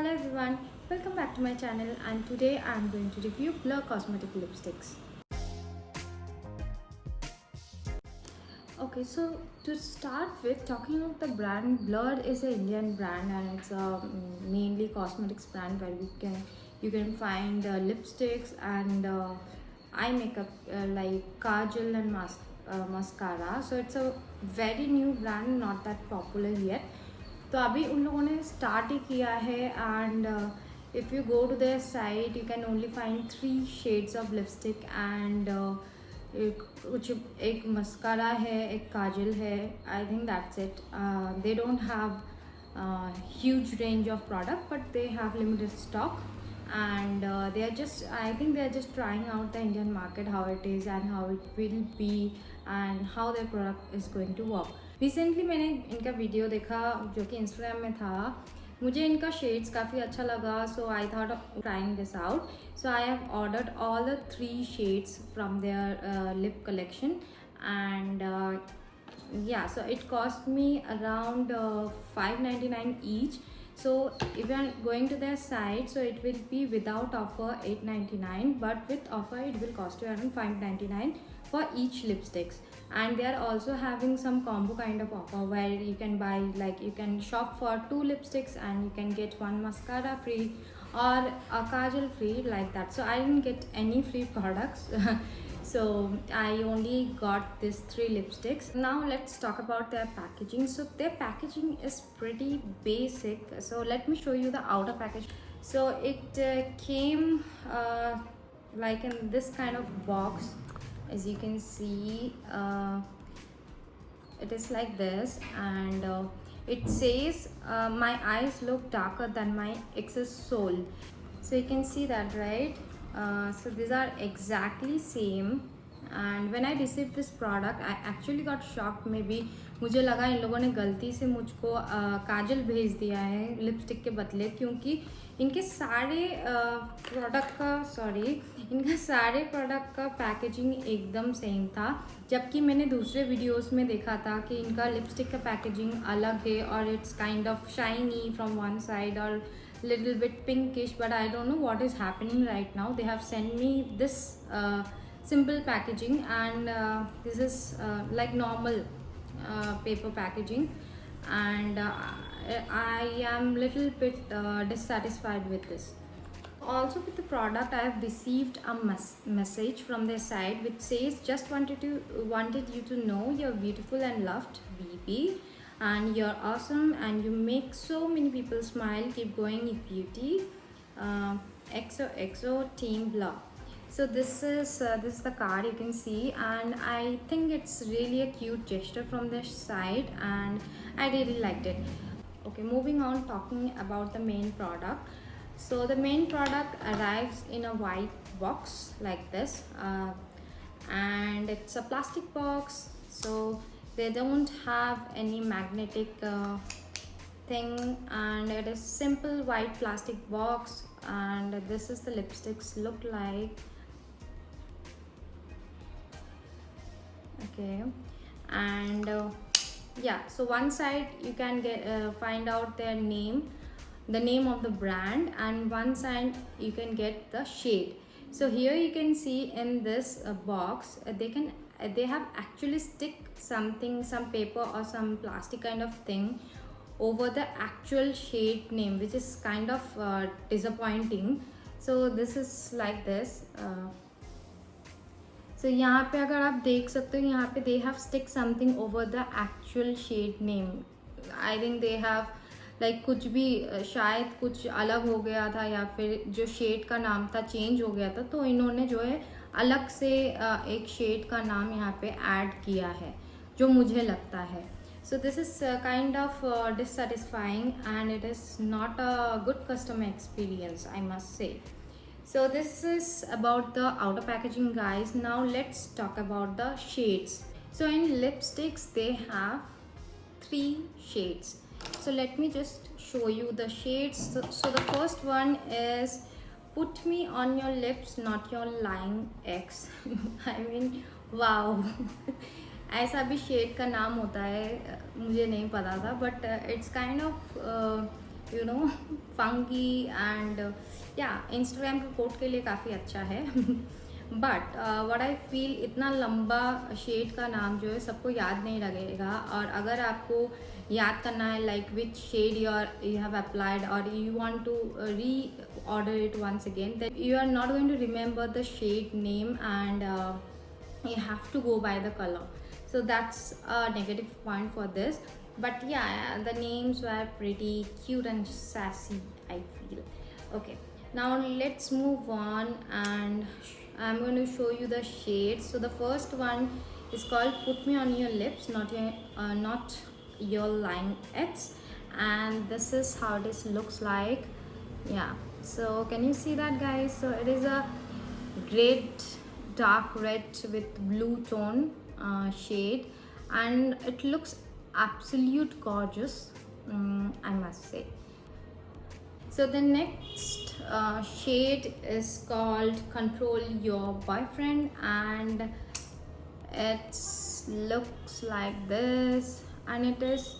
Hello everyone, welcome back to my channel and today I am going to review Blur Cosmetic Lipsticks. Okay, so to start with, talking about the brand, Blur is an Indian brand and it's a mainly cosmetics brand where you can find lipsticks and eye makeup like kajal and mascara. So it's a very new brand, not that popular yet. तो अभी उन लोगों ने start ही किया है and if you go to their site you can only find 3 shades of lipstick and एक mascara है, एक काजल है. I think that's it. They don't have huge range of product but they have limited stock and they are just, I think they are just trying out the Indian market, how it is and how it will be and how their product is going to work. Recently मैंने इनका video देखा जो कि Instagram में था. मुझे इनका shades काफ़ी अच्छा लगा, so I thought of trying this out. So I have ordered all the 3 shades from their lip collection and yeah, so it cost me around $5.99 each. So if you are going to their site, so it will be without offer $8.99 but with offer it will cost you around $5.99 for each lipsticks. And they are also having some combo kind of offer where you can buy, like you can shop for 2 lipsticks and you can get 1 mascara free or a kajal free, like that. So I didn't get any free products. So I only got these 3 lipsticks. Now let's talk about their packaging. So their packaging is pretty basic. So let me show you the outer package. So it came like in this kind of box. As you can see, it is like this and it says my eyes look darker than my ex's soul. So you can see that, right? So these are exactly same and when I received this product I actually got shocked. Maybe मुझे लगा इन लोगों ने गलती से मुझको काजल भेज दिया है लिपस्टिक के बदले, क्योंकि इनके सारे प्रोडक्ट का पैकेजिंग एकदम सेम था. जबकि मैंने दूसरे वीडियोस में देखा था कि इनका लिपस्टिक का पैकेजिंग अलग है और it's kind of shiny from one side और little bit pinkish, but I don't know what is happening right now. They have sent me this simple packaging and this is like normal paper packaging and I am little bit dissatisfied with this. Also with the product I have received a message from their side which says, just wanted you to know you're beautiful and loved, BB, and you're awesome and you make so many people smile. Keep going, beauty. XOXO Team Blur. So this is the card you can see and I think it's really a cute gesture from their side and I really liked it. Okay, moving on, talking about the main product. So the main product arrives in a white box like this and it's a plastic box, so they don't have any magnetic thing and it is simple white plastic box and this is the lipsticks look like. Okay, and yeah, so one side you can get find out their name, the name of the brand, and one side you can get the shade. So here you can see in this box they have actually stick something, some paper or some plastic kind of thing over the actual shade name, which is kind of disappointing. So this is like this. So यहाँ पे अगर आप देख सकते हो, यहाँ पे they have stick something over the actual shade name. I think they have like कुछ भी शायद कुछ अलग हो गया था या फिर जो शेड का नाम था चेंज हो गया था, तो इन्होंने जो है अलग से एक शेड का नाम यहाँ पे ऐड किया है जो मुझे लगता है. So this is kind of dissatisfying and it is not a good customer experience, I must say. So this is about the outer packaging, guys. Now let's talk about the shades. So in lipsticks they have 3 shades. So let me just show you the shades. So the first one is Put Me on Your Lips, Not Your Lying Ex. I mean, wow. ऐसा भी shade का नाम होता है, मुझे नहीं पता था, but it's kind of you know funky and yeah, Instagram के कोट के लिए काफ़ी अच्छा है. बट व्हाट आई फील, इतना लंबा शेड का नाम जो है सबको याद नहीं लगेगा. और अगर आपको याद करना है like which shade you have applied or you want to reorder it once again, then you are not going to remember the shade name and you have to go by the color. So that's a negative point for this. But yeah, the names were pretty cute and sassy, I feel. Okay, now let's move on and I'm going to show you the shades. So the first one is called Put Me On Your Lips, not your Lying X, and this is how this looks like. Yeah, so can you see that, guys? So it is a great dark red with blue tone shade, and it looks absolute gorgeous, I must say. So the next shade is called Control Your Boyfriend, and it looks like this, and it is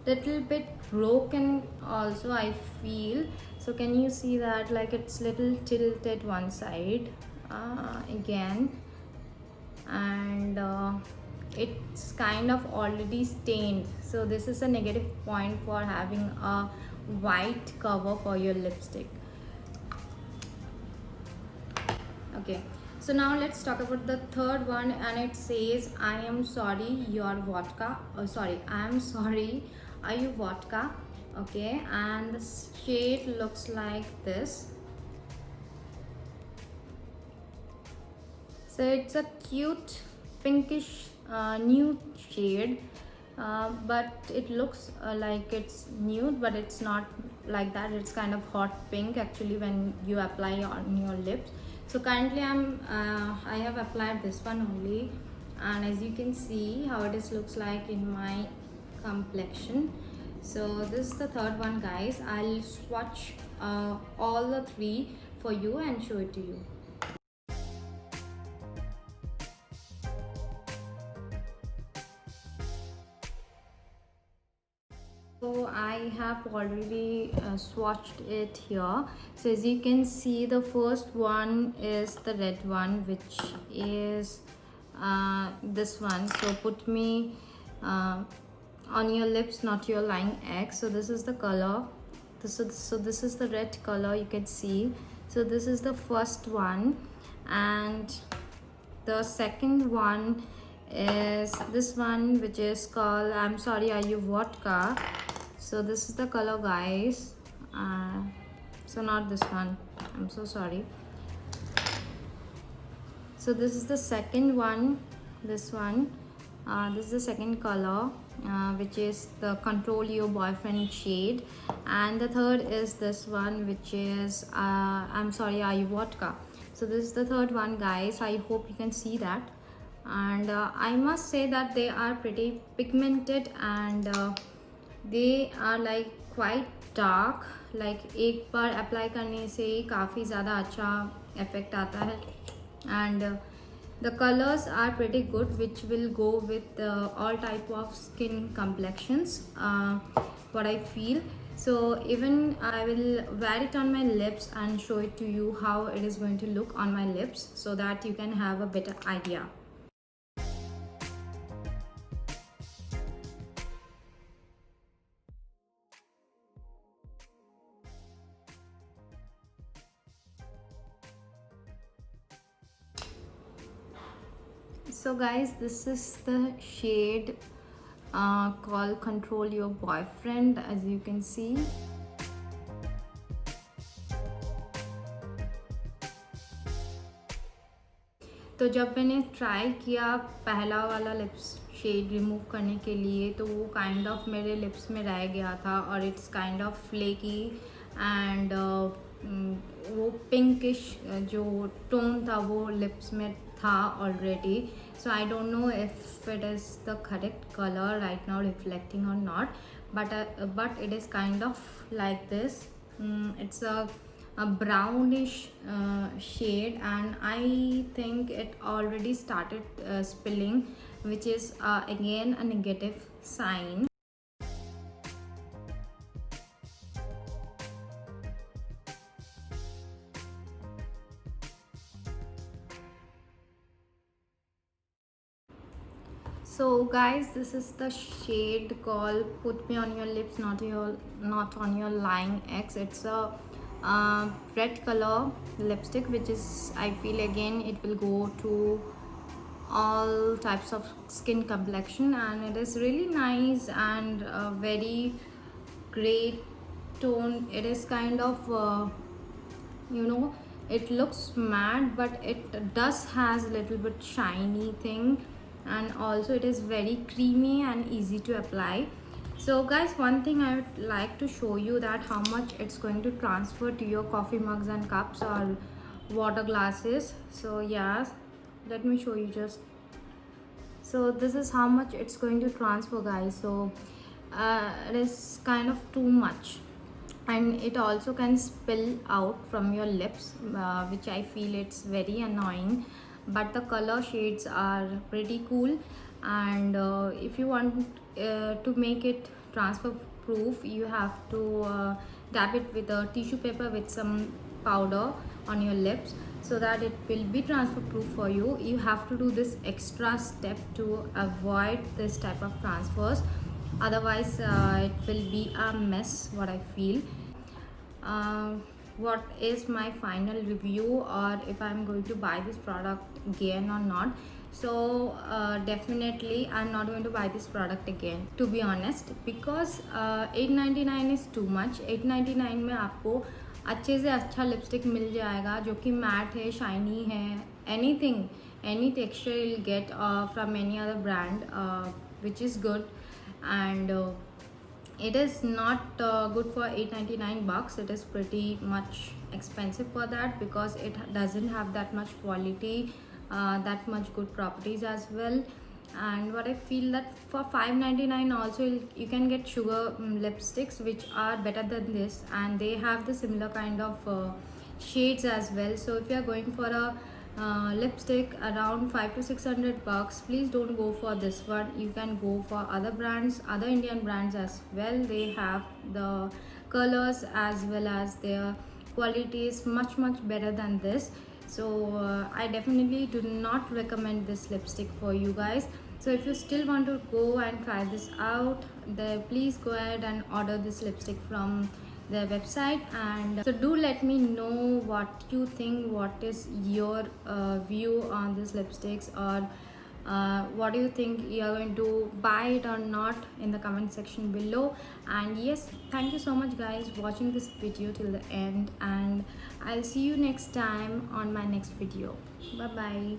little bit broken also, I feel. So can you see that, like it's little tilted one side again, and it's kind of already stained. So this is a negative point for having a white cover for your lipstick. Okay, so now let's talk about the third one, and it says, I am sorry, your vodka. Oh, sorry, I am sorry, are you vodka? Okay, and the shade looks like this. So it's a cute pinkish nude shade, but it looks like it's nude, but it's not like that. It's kind of hot pink actually when you apply on your lips. So currently I have applied this one only, and as you can see how it is looks like in my complexion. So this is the third one, guys. I'll swatch all the three for you and show it to you. So I have already swatched it here. So as you can see, the first one is the red one, which is this one. So Put Me on Your Lips, Not Your Lying Egg. So this is the color. So this is the red color, you can see. So this is the first one, and the second one is this one, which is called I'm Sorry, Are You Vodka. So this is the color, guys. So not this one, I'm so sorry. So this is the second one, this one. This is the second color, which is the Control Your Boyfriend shade, and the third is this one, which is I'm Sorry, Are You Vodka. So this is the third one, guys. I hope you can see that, and I must say that they are pretty pigmented, and they are like quite dark. Like एक बार apply करने से ही काफ़ी ज़्यादा अच्छा effect आता है, and the colors are pretty good, which will go with all type of skin complexions, what I feel. So even I will wear it on my lips and show it to you how it is going to look on my lips, so that you can have a better idea. So guys, this is the shade called Control Your Boyfriend, as you can see. तो जब मैंने try किया पहला वाला lips shade remove करने के लिए, तो वो काइंड ऑफ मेरे लिप्स में रह गया था, और it's kind of flaky, and वो पिंकिश जो टोन था वो लिप्स में था already. So I don't know if it is the correct color right now reflecting or not, but it is kind of like this. It's a brownish shade, and I think it already started spilling, which is again a negative sign. So guys, this is the shade called Put Me On Your Lips, Not On Your Lying Ex. It's a red color lipstick, which is, I feel, again it will go to all types of skin complexion, and it is really nice and very great tone. It is kind of you know, it looks matte, but it does has a little bit shiny thing, and also it is very creamy and easy to apply. So guys, one thing I would like to show you that how much it's going to transfer to your coffee mugs and cups or water glasses. So yeah, let me show you just. So this is how much it's going to transfer, guys. So it is kind of too much, and it also can spill out from your lips, which I feel it's very annoying, but the color shades are pretty cool. And if you want to make it transfer proof, you have to dab it with a tissue paper with some powder on your lips, so that it will be transfer proof for you. You have to do this extra step to avoid this type of transfers, otherwise it will be a mess, what I feel. uh, what is my final review, or if I'm going to buy this product again or not. So definitely I'm not going to buy this product again, to be honest, because 899 is too much. 899 में आपको अच्छे से अच्छा lipstick मिल जाएगा जो कि mat है, shiny है, anything, any texture you'll get from any other brand, which is good. And it is not good for 899 bucks. It is pretty much expensive for that, because it doesn't have that much quality, that much good properties as well. And what I feel that for 599 also you can get sugar lipsticks which are better than this, and they have the similar kind of shades as well. So if you are going for a lipstick around 5 to 600 bucks, please don't go for this one. You can go for other brands, other Indian brands as well. They have the colors as well as their quality is much better than this. So I definitely do not recommend this lipstick for you guys. So if you still want to go and try this out, then please go ahead and order this lipstick from their website. And so do let me know what you think, what is your view on these lipsticks, or what do you think, you are going to buy it or not, in the comment section below. And yes, thank you so much guys watching this video till the end, and I'll see you next time on my next video. Bye bye.